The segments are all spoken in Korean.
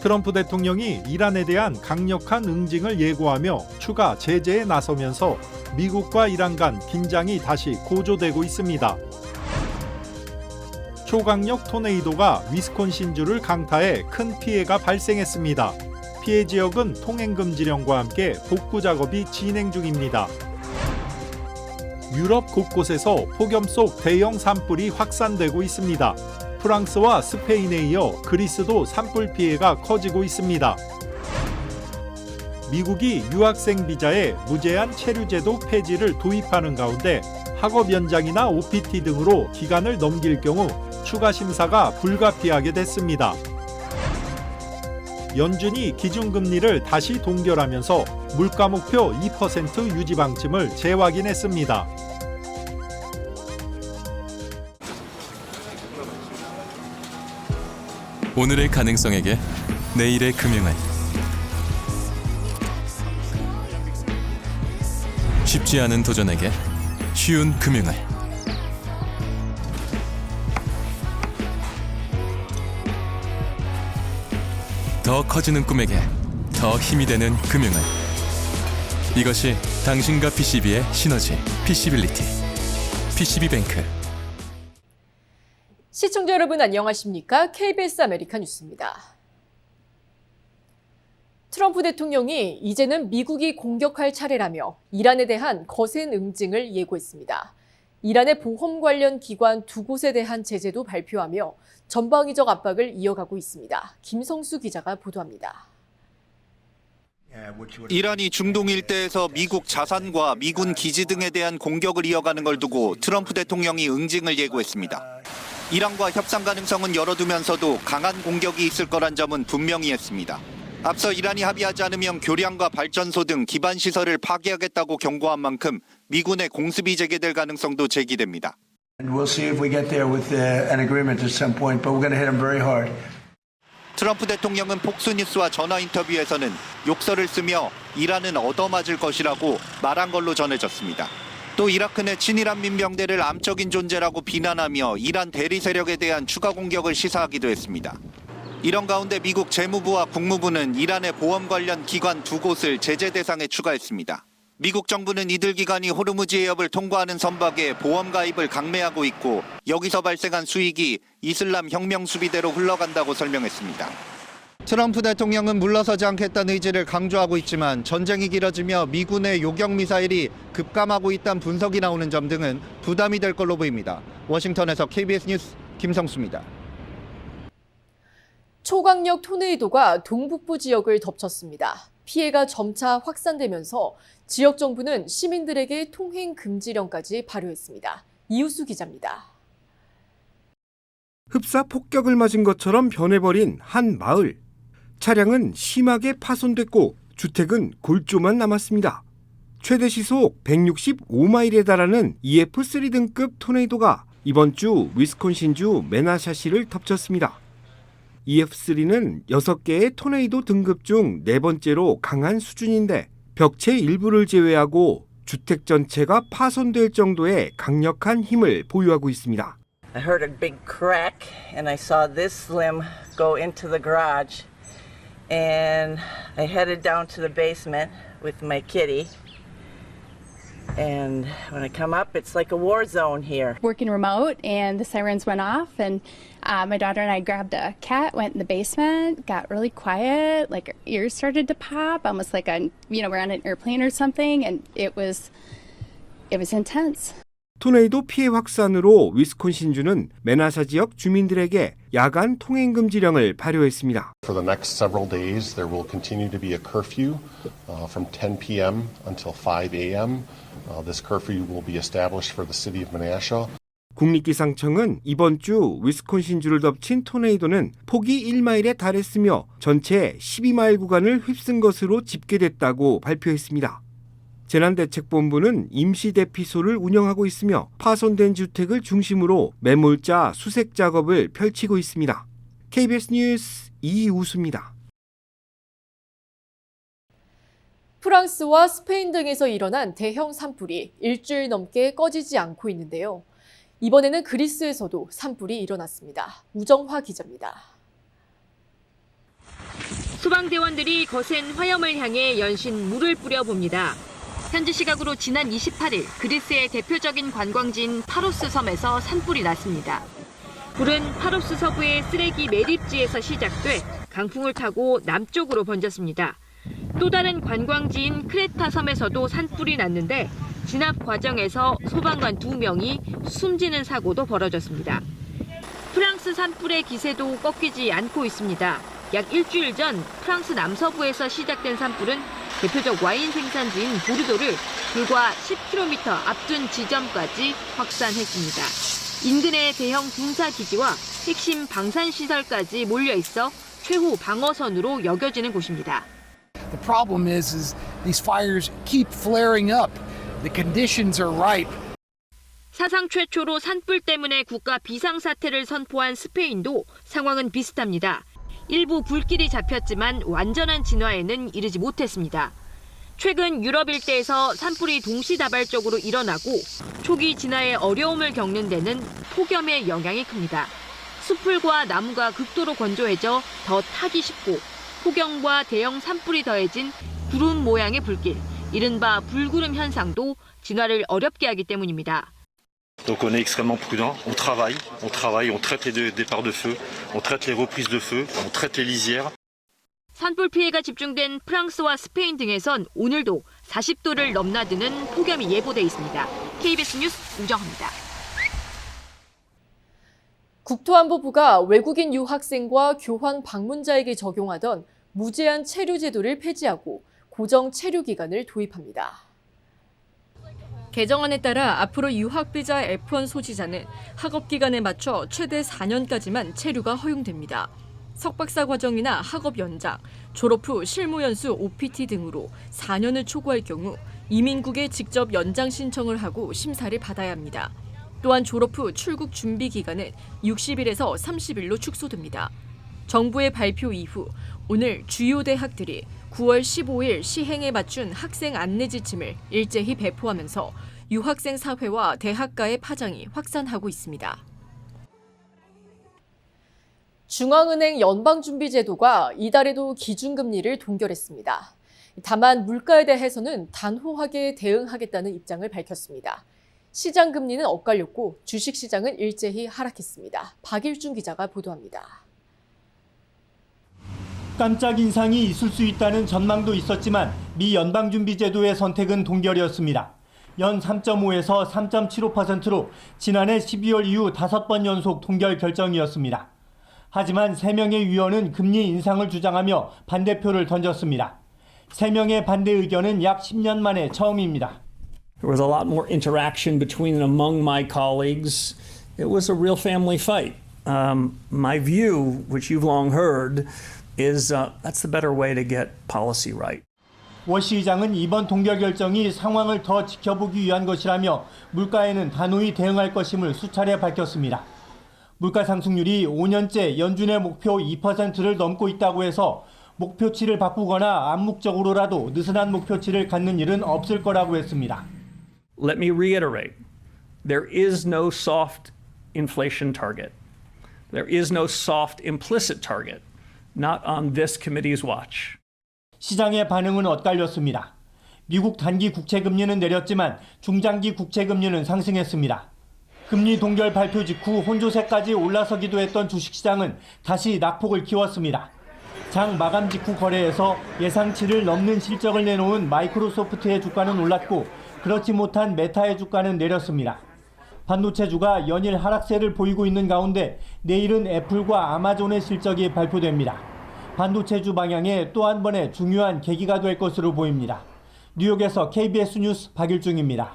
트럼프 대통령이 이란에 대한 강력한 응징을 예고하며 추가 제재에 나서면서 미국과 이란 간 긴장이 다시 고조되고 있습니다. 초강력 토네이도가 위스콘신주를 강타해 큰 피해가 발생했습니다. 피해 지역은 통행금지령과 함께 복구 작업이 진행 중입니다. 유럽 곳곳에서 폭염 속 대형 산불이 확산되고 있습니다. 프랑스와 스페인에 이어 그리스도 산불 피해가 커지고 있습니다. 미국이 유학생 비자에 무제한 체류제도 폐지를 도입하는 가운데 학업 연장이나 OPT 등으로 기간을 넘길 경우 추가 심사가 불가피하게 됐습니다. 연준이 기준금리를 다시 동결하면서 물가 목표 2% 유지 방침을 재확인했습니다. 오늘의 가능성에게 내일의 금융을 쉽지 않은 도전에게 쉬운 금융을 더 커지는 꿈에게 더 힘이 되는 금융을 이것이 당신과 PCB의 시너지 PC빌리티 PCB뱅크. 시청자 여러분 안녕하십니까? KBS 아메리카 뉴스입니다. 트럼프 대통령이 이제는 미국이 공격할 차례라며 이란에 대한 거센 응징을 예고했습니다. 이란의 보험 관련 기관 2곳에 대한 제재도 발표하며 전방위적 압박을 이어가고 있습니다. 김성수 기자가 보도합니다. 이란이 중동 일대에서 미국 자산과 미군 기지 등에 대한 공격을 이어가는 걸 두고 트럼프 대통령이 응징을 예고했습니다. 이란과 협상 가능성은 열어두면서도 강한 공격이 있을 거란 점은 분명히 했습니다. 앞서 이란이 합의하지 않으면 교량과 발전소 등 기반 시설을 파괴하겠다고 경고한 만큼 미군의 공습이 재개될 가능성도 제기됩니다. We'll see if we get there with an agreement at some point, but we're going to hit them very hard. 트럼프 대통령은 폭스뉴스와 전화 인터뷰에서는 욕설을 쓰며 이란은 얻어맞을 것이라고 말한 걸로 전해졌습니다. 또 이라크 내 친이란 민병대를 암적인 존재라고 비난하며 이란 대리 세력에 대한 추가 공격을 시사하기도 했습니다. 이런 가운데 미국 재무부와 국무부는 이란의 보험 관련 기관 2곳을 제재 대상에 추가했습니다. 미국 정부는 이들 기관이 호르무즈 해협을 통과하는 선박에 보험 가입을 강매하고 있고 여기서 발생한 수익이 이슬람 혁명 수비대로 흘러간다고 설명했습니다. 트럼프 대통령은 물러서지 않겠다는 의지를 강조하고 있지만 전쟁이 길어지며 미군의 요격 미사일이 급감하고 있다는 분석이 나오는 점 등은 부담이 될 걸로 보입니다. 워싱턴에서 KBS 뉴스 김성수입니다. 초강력 토네이도가 동북부 지역을 덮쳤습니다. 피해가 점차 확산되면서 지역 정부는 시민들에게 통행 금지령까지 발효했습니다. 이우수 기자입니다. 흡사 폭격을 맞은 것처럼 변해버린 한 마을. 차량은 심하게 파손됐고 주택은 골조만 남았습니다. 최대 시속 165마일에 달하는 EF3 등급 토네이도가 이번 주 위스콘신주 메나샤시를 덮쳤습니다. EF3는 6개의 토네이도 등급 중 4번째로 강한 수준인데 벽체 일부를 제외하고 주택 전체가 파손될 정도의 강력한 힘을 보유하고 있습니다. I heard a big crack and I saw this limb go into the garage and I headed down to the basement with my kitty. And when I come up, it's like a war zone here. Working remote, and the sirens went off, and my daughter and I grabbed a cat, went in the basement, got really quiet, like our ears started to pop, almost like we're on an airplane or something, and it was intense. 토네이도 피해 확산으로 위스콘신주는 메나사 지역 주민들에게 야간 통행 금지령을 발효했습니다. For the next several days, there will continue to be a curfew from 10 p.m. until 5 a.m. This curfew will be established for the city of Menasha. 국립기상청은 이번 주 위스콘신주를 덮친 토네이도는 폭이 1마일에 달했으며 전체 12마일 구간을 휩쓴 것으로 집계됐다고 발표했습니다. 재난대책본부는 임시대피소를 운영하고 있으며 파손된 주택을 중심으로 매몰자 수색 작업을 펼치고 있습니다. KBS 뉴스 이우수입니다. 프랑스와 스페인 등에서 일어난 대형 산불이 일주일 넘게 꺼지지 않고 있는데요. 이번에는 그리스에서도 산불이 일어났습니다. 우정화 기자입니다. 소방대원들이 거센 화염을 향해 연신 물을 뿌려봅니다. 현지 시각으로 지난 28일 그리스의 대표적인 관광지인 파로스 섬에서 산불이 났습니다. 불은 파로스 서부의 쓰레기 매립지에서 시작돼 강풍을 타고 남쪽으로 번졌습니다. 또 다른 관광지인 크레타 섬에서도 산불이 났는데 진압 과정에서 소방관 2명이 숨지는 사고도 벌어졌습니다. 프랑스 산불의 기세도 꺾이지 않고 있습니다. 약 일주일 전 프랑스 남서부에서 시작된 산불은 대표적 와인 생산지인 보르도를 불과 10km 앞둔 지점까지 확산했습니다. 인근의 대형 군사기지와 핵심 방산시설까지 몰려있어 최후 방어선으로 여겨지는 곳입니다. The problem is these fires keep flaring up. The conditions are ripe. 사상 최초로 산불 때문에 국가 비상사태를 선포한 스페인도 상황은 비슷합니다. 일부 불길이 잡혔지만 완전한 진화에는 이르지 못했습니다. 최근 유럽 일대에서 산불이 동시다발적으로 일어나고 초기 진화에 어려움을 겪는 데는 폭염의 영향이 큽니다. 숲풀과 나무가 극도로 건조해져 더 타기 쉽고 폭염과 대형 산불이 더해진 구름 모양의 불길, 이른바 불구름 현상도 진화를 어렵게 하기 때문입니다. Donc on est extrêmement prudent, on travaille, on traite les départs de feu, on traite les reprises de feu, on traite les lisières. 산불 피해가 집중된 프랑스와 스페인 등에선 오늘도 40도를 넘나드는 폭염이 예보돼 있습니다. KBS 뉴스 우정입니다. 국토안보부가 외국인 유학생과 교환 방문자에게 적용하던 무제한 체류 제도를 폐지하고 고정 체류 기간을 도입합니다. 개정안에 따라 앞으로 유학비자 F1 소지자는 학업 기간에 맞춰 최대 4년까지만 체류가 허용됩니다. 석박사 과정이나 학업 연장, 졸업 후 실무 연수 OPT 등으로 4년을 초과할 경우 이민국에 직접 연장 신청을 하고 심사를 받아야 합니다. 또한 졸업 후 출국 준비 기간은 60일에서 30일로 축소됩니다. 정부의 발표 이후 오늘 주요 대학들이 9월 15일 시행에 맞춘 학생 안내 지침을 일제히 배포하면서 유학생 사회와 대학 가의 파장이 확산하고 있습니다. 중앙은행 연방준비제도가 이달에도 기준금리를 동결했습니다. 다만 물가에 대해서는 단호하게 대응하겠다는 입장을 밝혔습니다. 시장 금리는 엇갈렸고 주식시장은 일제히 하락했습니다. 박일준 기자가 보도합니다. 깜짝 인상이 있을 수 있다는 전망도 있었지만 미 연방준비제도의 선택은 동결이었습니다. 연 3.5에서 3.75%로 지난해 12월 이후 5번 연속 동결 결정이었습니다. 하지만 3명의 위원은 금리 인상을 주장하며 반대표를 던졌습니다. 3명의 반대 의견은 약 10년 만에 처음입니다. There was a lot more interaction between and among my colleagues. It was a real family fight. My view, which you've long heard, is that's the better way to get policy right. 워 시장은 이번 동결 결정이 상황을 더 지켜보기 위한 것이라며 물가에는 단호히 대응할 것임을 수차례 밝혔습니다. 물가 상승률이 5년째 연준의 목표 2%를 넘고 있다고 해서 목표치를 바꾸거나 암묵적으로라도 느슨한 목표치를 갖는 일은 없을 거라고 했습니다. Let me reiterate, there is no soft inflation target. There is no soft implicit target, not on this committee's watch. 시장의 반응은 엇갈렸습니다. 미국 단기 국채금리는 내렸지만 중장기 국채금리는 상승했습니다. 금리 동결 발표 직후 혼조세까지 올라서기도 했던 주식시장은 다시 낙폭을 키웠습니다. 장 마감 직후 거래에서 예상치를 넘는 실적을 내놓은 마이크로소프트의 주가는 올랐고 그렇지 못한 메타의 주가는 내렸습니다. 반도체주가 연일 하락세를 보이고 있는 가운데 내일은 애플과 아마존의 실적이 발표됩니다. 반도체주 방향에 또 한 번의 중요한 계기가 될 것으로 보입니다. 뉴욕에서 KBS 뉴스 박일중입니다.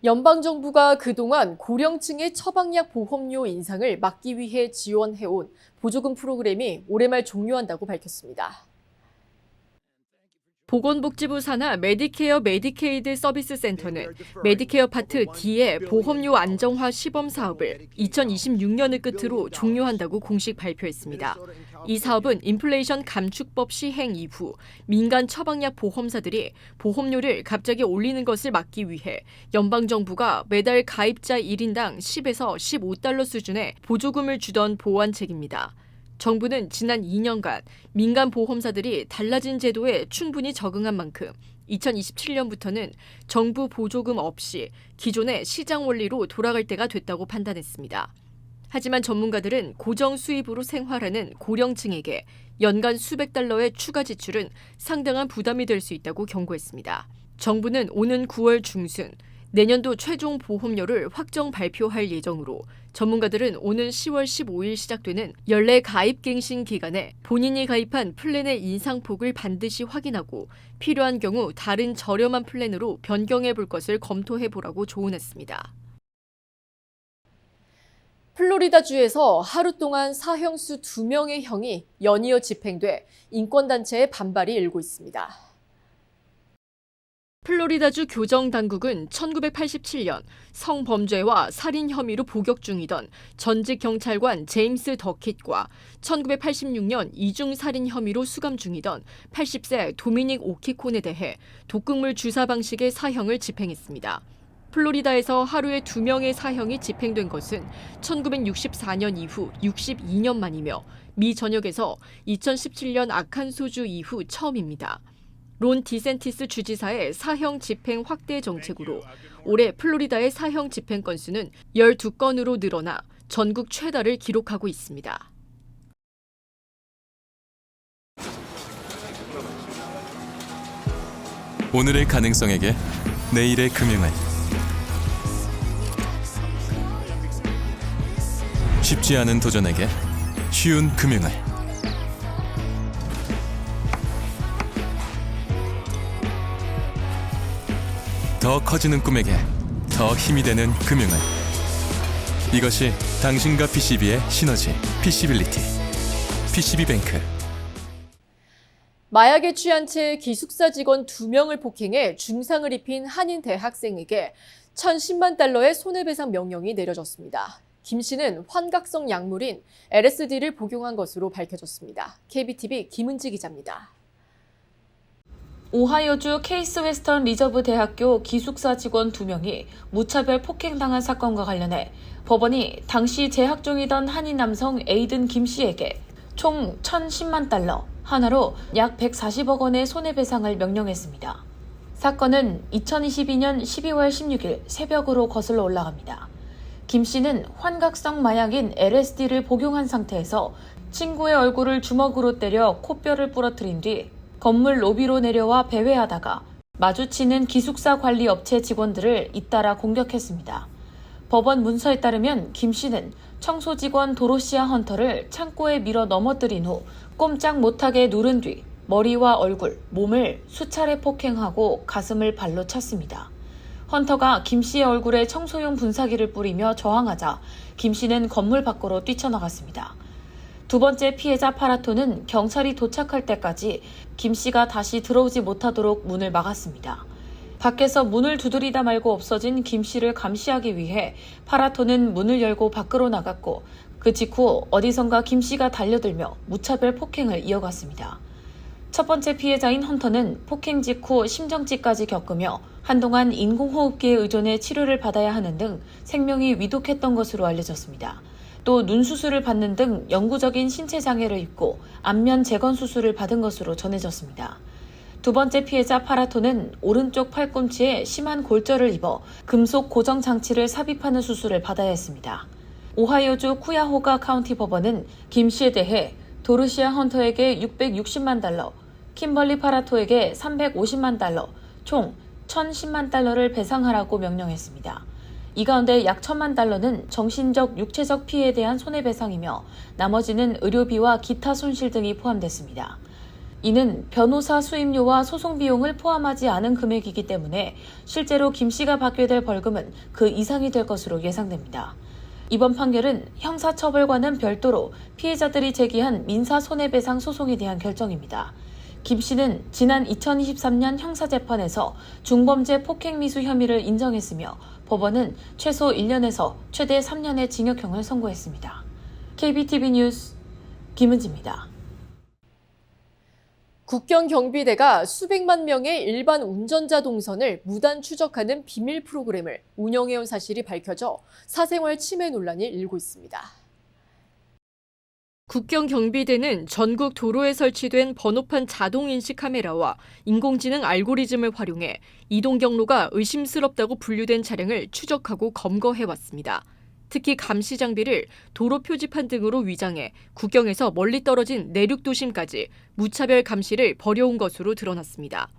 연방정부가 그동안 고령층의 처방약 보험료 인상을 막기 위해 지원해온 보조금 프로그램이 올해 말 종료한다고 밝혔습니다. 보건복지부 산하 메디케어 메디케이드 서비스 센터는 메디케어 파트 D의 보험료 안정화 시범 사업을 2026년을 끝으로 종료한다고 공식 발표했습니다. 이 사업은 인플레이션 감축법 시행 이후 민간 처방약 보험사들이 보험료를 갑자기 올리는 것을 막기 위해 연방정부가 매달 가입자 1인당 10에서 15달러 수준의 보조금을 주던 보완책입니다. 정부는 지난 2년간 민간 보험사들이 달라진 제도에 충분히 적응한 만큼 2027년부터는 정부 보조금 없이 기존의 시장 원리로 돌아갈 때가 됐다고 판단했습니다. 하지만 전문가들은 고정 수입으로 생활하는 고령층에게 연간 수백 달러의 추가 지출은 상당한 부담이 될 수 있다고 경고했습니다. 정부는 오는 9월 중순 내년도 최종 보험료를 확정 발표할 예정으로 전문가들은 오는 10월 15일 시작되는 연례 가입 갱신 기간에 본인이 가입한 플랜의 인상폭을 반드시 확인하고 필요한 경우 다른 저렴한 플랜으로 변경해 볼 것을 검토해 보라고 조언했습니다. 플로리다주에서 하루 동안 사형수 2명의 형이 연이어 집행돼 인권단체의 반발이 일고 있습니다. 플로리다주 교정당국은 1987년 성범죄와 살인 혐의로 복역 중이던 전직 경찰관 제임스 더킷과 1986년 이중살인 혐의로 수감 중이던 80세 도미닉 오키콘에 대해 독극물 주사 방식의 사형을 집행했습니다. 플로리다에서 하루에 2명의 사형이 집행된 것은 1964년 이후 62년 만이며 미 전역에서 2017년 아칸소주 이후 처음입니다. 론 디센티스 주지사의 사형 집행 확대 정책으로 올해 플로리다의 사형 집행 건수는 12건으로 늘어나 전국 최다를 기록하고 있습니다. 오늘의 가능성에게 내일의 금융을 쉽지 않은 도전에게 쉬운 금융을 더 커지는 꿈에게 더 힘이 되는 금융을 이것이 당신과 PCB의 시너지 PC빌리티 PCB뱅크. 마약에 취한 채 기숙사 직원 2명을 폭행해 중상을 입힌 한인 대학생에게 1,010만 달러의 손해배상 명령이 내려졌습니다. 김 씨는 환각성 약물인 LSD를 복용한 것으로 밝혀졌습니다. KBTV 김은지 기자입니다. 오하이오주 케이스 웨스턴 리저브 대학교 기숙사 직원 2명이 무차별 폭행당한 사건과 관련해 법원이 당시 재학 중이던 한인 남성 에이든 김 씨에게 총 1,010만 달러, 하나로 약 140억 원의 손해배상을 명령했습니다. 사건은 2022년 12월 16일 새벽으로 거슬러 올라갑니다. 김 씨는 환각성 마약인 LSD를 복용한 상태에서 친구의 얼굴을 주먹으로 때려 코뼈를 부러뜨린 뒤 건물 로비로 내려와 배회하다가 마주치는 기숙사 관리 업체 직원들을 잇따라 공격했습니다. 법원 문서에 따르면 김 씨는 청소 직원 도로시아 헌터를 창고에 밀어 넘어뜨린 후 꼼짝 못하게 누른 뒤 머리와 얼굴, 몸을 수차례 폭행하고 가슴을 발로 찼습니다. 헌터가 김 씨의 얼굴에 청소용 분사기를 뿌리며 저항하자 김 씨는 건물 밖으로 뛰쳐나갔습니다. 두 번째 피해자 파라토는 경찰이 도착할 때까지 김 씨가 다시 들어오지 못하도록 문을 막았습니다. 밖에서 문을 두드리다 말고 없어진 김 씨를 감시하기 위해 파라토는 문을 열고 밖으로 나갔고 그 직후 어디선가 김 씨가 달려들며 무차별 폭행을 이어갔습니다. 첫 번째 피해자인 헌터는 폭행 직후 심정지까지 겪으며 한동안 인공호흡기에 의존해 치료를 받아야 하는 등 생명이 위독했던 것으로 알려졌습니다. 또 눈 수술을 받는 등 영구적인 신체 장애를 입고 안면 재건 수술을 받은 것으로 전해졌습니다. 두 번째 피해자 파라토는 오른쪽 팔꿈치에 심한 골절을 입어 금속 고정 장치를 삽입하는 수술을 받아야 했습니다. 오하이오주 쿠야호가 카운티 법원은 김 씨에 대해 도르시아 헌터에게 660만 달러, 킴벌리 파라토에게 350만 달러, 총 1,010만 달러를 배상하라고 명령했습니다. 이 가운데 약 1,000만 달러는 정신적, 육체적 피해에 대한 손해배상이며 나머지는 의료비와 기타 손실 등이 포함됐습니다. 이는 변호사 수임료와 소송 비용을 포함하지 않은 금액이기 때문에 실제로 김 씨가 받게 될 벌금은 그 이상이 될 것으로 예상됩니다. 이번 판결은 형사처벌과는 별도로 피해자들이 제기한 민사손해배상 소송에 대한 결정입니다. 김 씨는 지난 2023년 형사재판에서 중범죄 폭행미수 혐의를 인정했으며 법원은 최소 1년에서 최대 3년의 징역형을 선고했습니다. KBTV 뉴스 김은지입니다. 국경경비대가 수백만 명의 일반 운전자 동선을 무단 추적하는 비밀 프로그램을 운영해온 사실이 밝혀져 사생활 침해 논란이 일고 있습니다. 국경 경비대는 전국 도로에 설치된 번호판 자동 인식 카메라와 인공지능 알고리즘을 활용해 이동 경로가 의심스럽다고 분류된 차량을 추적하고 검거해 왔습니다. 특히 감시 장비를 도로 표지판 등으로 위장해 국경에서 멀리 떨어진 내륙 도심까지 무차별 감시를 벌여온 것으로 드러났습니다.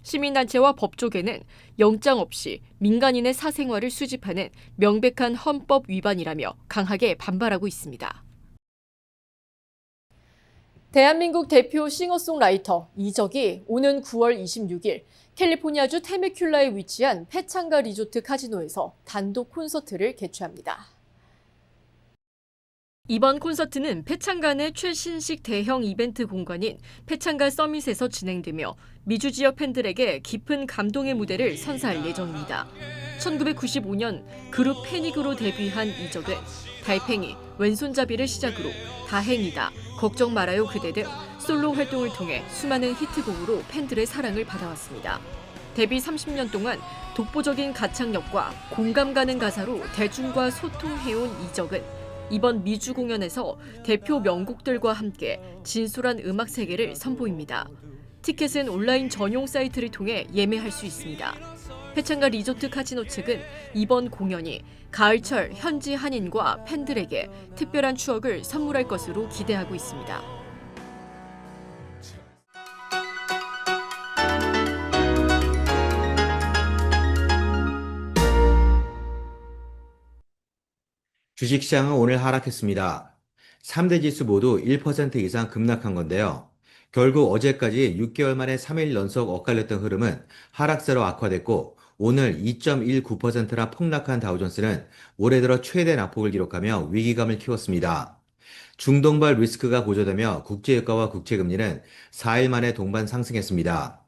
시민단체와 법조계는 영장 없이 민간인의 사생활을 수집하는 명백한 헌법 위반이라며 강하게 반발하고 있습니다. 대한민국 대표 싱어송라이터 이적이 오는 9월 26일 캘리포니아주 테메큘라에 위치한 페창가 리조트 카지노에서 단독 콘서트를 개최합니다. 이번 콘서트는 페창가 내 최신식 대형 이벤트 공간인 페창가 서밋에서 진행되며 미주 지역 팬들에게 깊은 감동의 무대를 선사할 예정입니다. 1995년 그룹 패닉으로 데뷔한 이적은 달팽이, 왼손잡이를 시작으로 다행이다, 걱정 말아요 그대 등 솔로 활동을 통해 수많은 히트곡으로 팬들의 사랑을 받아왔습니다. 데뷔 30년 동안 독보적인 가창력과 공감 가는 가사로 대중과 소통해온 이적은 이번 미주 공연에서 대표 명곡들과 함께 진솔한 음악 세계를 선보입니다. 티켓은 온라인 전용 사이트를 통해 예매할 수 있습니다. 페창가 리조트 카지노 측은 이번 공연이 가을철 현지 한인과 팬들에게 특별한 추억을 선물할 것으로 기대하고 있습니다. 주식시장은 오늘 하락했습니다. 3대 지수 모두 1% 이상 급락한 건데요. 결국 어제까지 6개월 만에 3일 연속 엇갈렸던 흐름은 하락세로 악화됐고 오늘 2.19%나 폭락한 다우존스는 올해 들어 최대 낙폭을 기록하며 위기감을 키웠습니다. 중동발 리스크가 고조되며 국제유가와 국채금리는 4일 만에 동반 상승했습니다.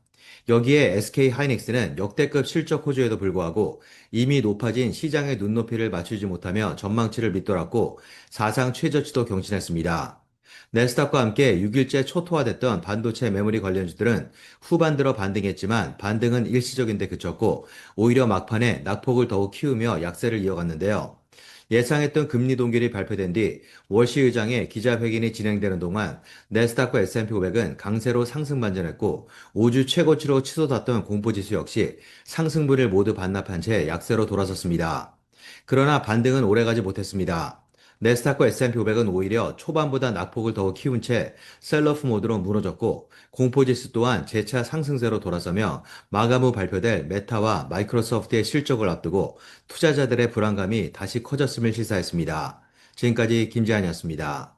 여기에 SK하이닉스는 역대급 실적 호조에도 불구하고 이미 높아진 시장의 눈높이를 맞추지 못하며 전망치를 밑돌았고 사상 최저치도 경신했습니다. 내스닥과 함께 6일째 초토화됐던 반도체 메모리 관련주들은 후반 들어 반등했지만 반등은 일시적인 데 그쳤고 오히려 막판에 낙폭을 더욱 키우며 약세를 이어갔는데요. 예상했던 금리 동결이 발표된 뒤 월시 의장의 기자회견이 진행되는 동안 내스닥과 S&P 500은 강세로 상승 반전했고 5주 최고치로 치솟았던 공포지수 역시 상승분을 모두 반납한 채 약세로 돌아섰습니다. 그러나 반등은 오래가지 못했습니다. 내스닥과 S&P 500은 오히려 초반보다 낙폭을 더욱 키운 채 셀러프 모드로 무너졌고 공포지수 또한 재차 상승세로 돌아서며 마감 후 발표될 메타와 마이크로소프트의 실적을 앞두고 투자자들의 불안감이 다시 커졌음을 시사했습니다. 지금까지 김지한이었습니다.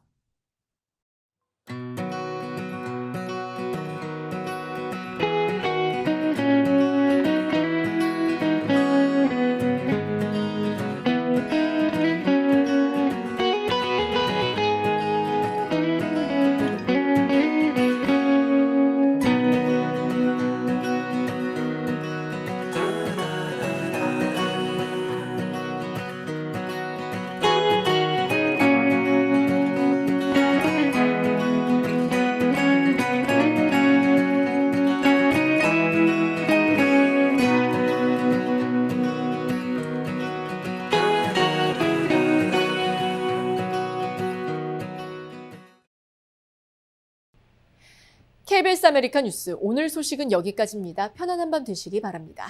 KBS 아메리카 뉴스 오늘 소식은 여기까지입니다. 편안한 밤 되시기 바랍니다.